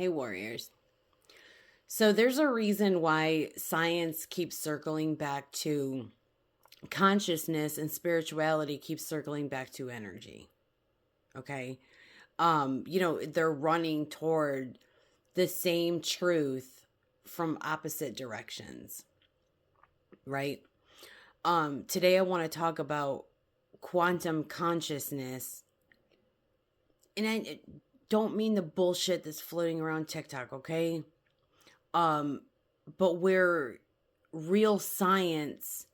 Hey, warriors. So there's a reason why science keeps circling back to consciousness and spirituality keeps circling back to energy. Okay? They're running toward the same truth from opposite directions, right? Today I want to talk about quantum consciousness. And I don't mean the bullshit that's floating around TikTok, okay? But where real science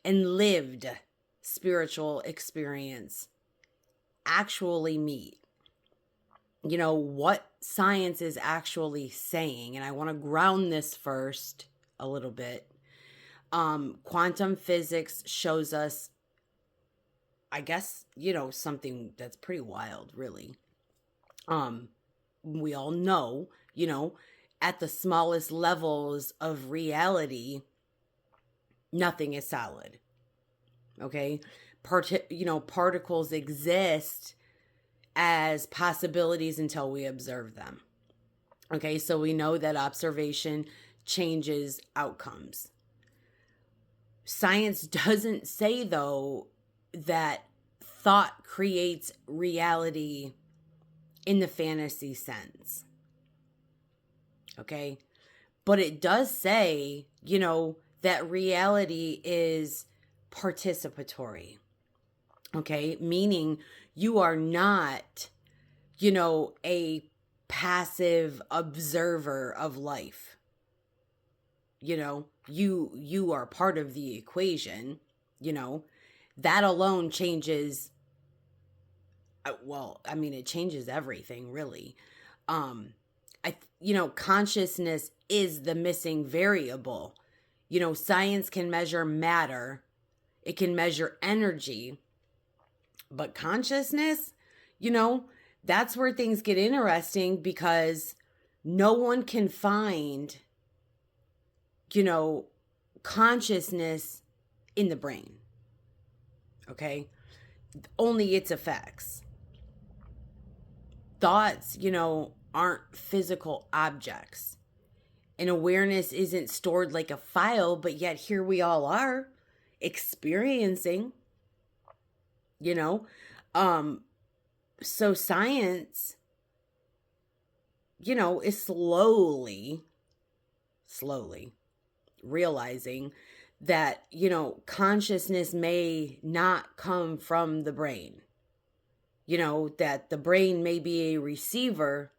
and lived spiritual experience actually meet. You know, what science is actually saying. And I want to ground this first a little bit. Quantum physics shows us, I guess, something that's pretty wild, really. We all know, at the smallest levels of reality, nothing is solid. Okay? Particles exist as possibilities until we observe them. Okay? So we know that observation changes outcomes. Science doesn't say, though, that thought creates reality in the fantasy sense. Okay? But it does say, that reality is participatory. Okay? Meaning you are not, a passive observer of life. You are part of the equation. That alone changes. It changes everything, really. Consciousness is the missing variable. Science can measure matter, it can measure energy, but consciousness, that's where things get interesting, because no one can find, consciousness in the brain. Okay? Only its effects. Thoughts, aren't physical objects. And awareness isn't stored like a file, but yet here we all are experiencing, So science, is slowly realizing that, consciousness may not come from the brain. That the brain may be a receiver,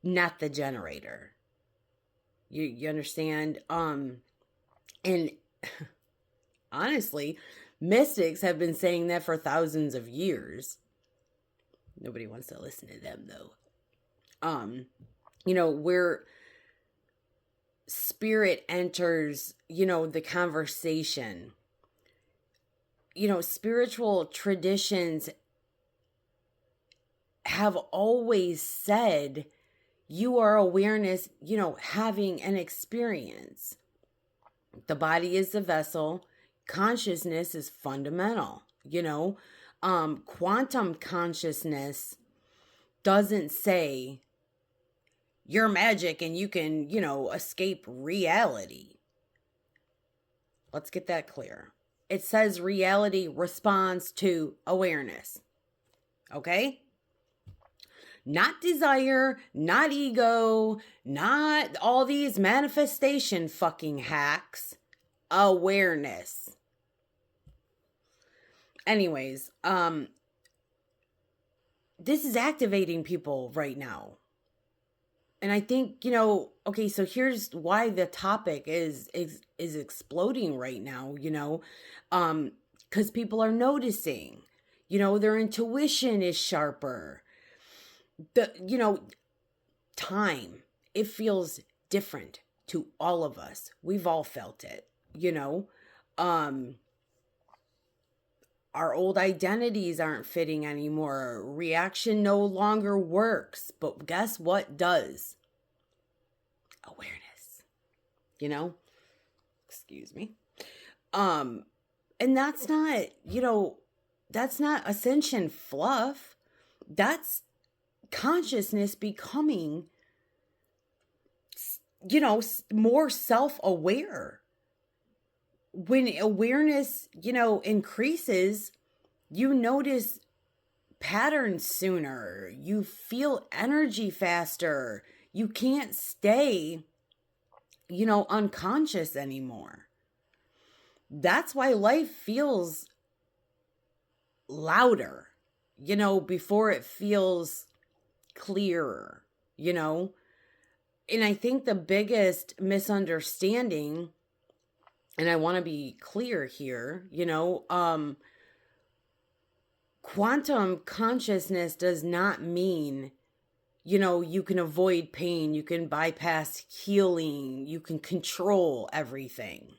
not the generator. You understand? And honestly, mystics have been saying that for thousands of years. Nobody wants to listen to them, though. Where spirit enters, the conversation. Spiritual traditions have always said you are awareness, having an experience. The body is the vessel. Consciousness is fundamental, Quantum consciousness doesn't say you're magic and you can, escape reality. Let's get that clear. It says reality responds to awareness. Okay? Not desire, not ego, not all these manifestation fucking hacks. Awareness. Anyways, this is activating people right now. And I think, okay, so here's why the topic is exploding right now, because people are noticing, their intuition is sharper. Time, it feels different to all of us. We've all felt it, our old identities aren't fitting anymore. Reaction no longer works. But guess what does? Awareness. Excuse me. And that's not, that's not ascension fluff. That's consciousness becoming, more self-aware. When awareness, increases, you notice patterns sooner. You feel energy faster. You can't stay, unconscious anymore. That's why life feels louder, before it feels clearer, And I think the biggest misunderstanding, and I want to be clear here, quantum consciousness does not mean, you can avoid pain, you can bypass healing, you can control everything,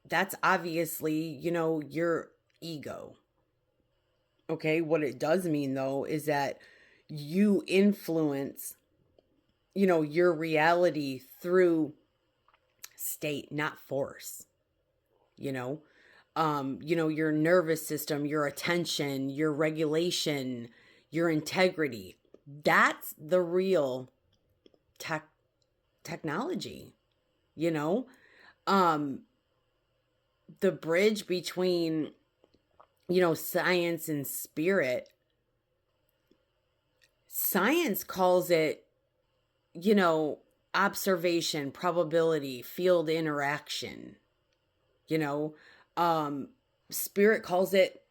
that's obviously, your ego. Okay, what it does mean though is that you influence, your reality through state, not force. Your nervous system, your attention, your regulation, your integrity. That's the real technology, the bridge between, science and spirit. Science calls it, observation, probability, field interaction, spirit calls it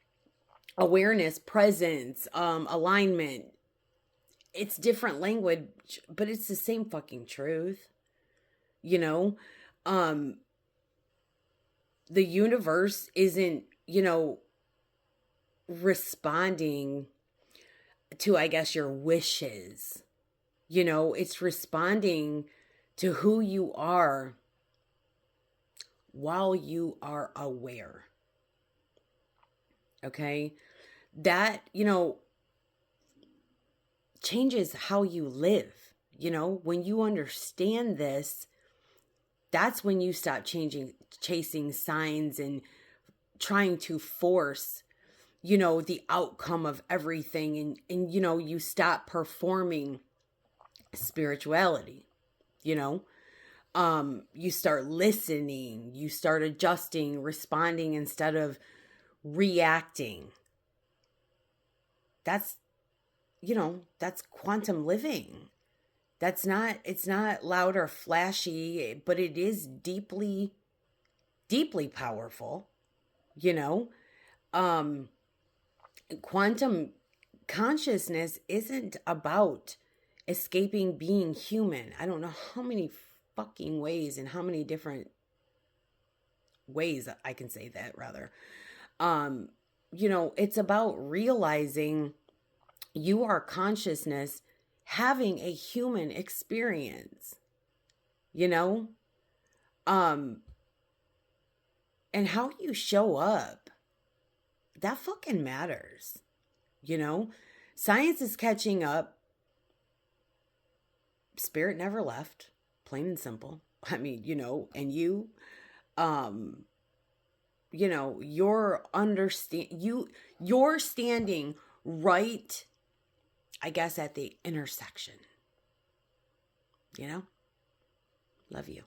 awareness, presence, alignment. It's different language, but it's the same fucking truth, the universe isn't, responding to, I guess, your wishes. It's responding to who you are while you are aware. Okay? That, changes how you live. When you understand this, that's when you stop chasing signs and trying to force, the outcome of everything. And you stop performing spirituality, you start listening, you start adjusting, responding instead of reacting. That's, that's quantum living. It's not loud or flashy, but it is deeply, deeply powerful, quantum consciousness isn't about escaping being human. I don't know how many fucking ways and how many different ways I can say that, rather. It's about realizing you are consciousness having a human experience, and how you show up, that fucking matters, Science is catching up. Spirit never left, plain and simple. I mean, and you're standing right, I guess, at the intersection. Love you.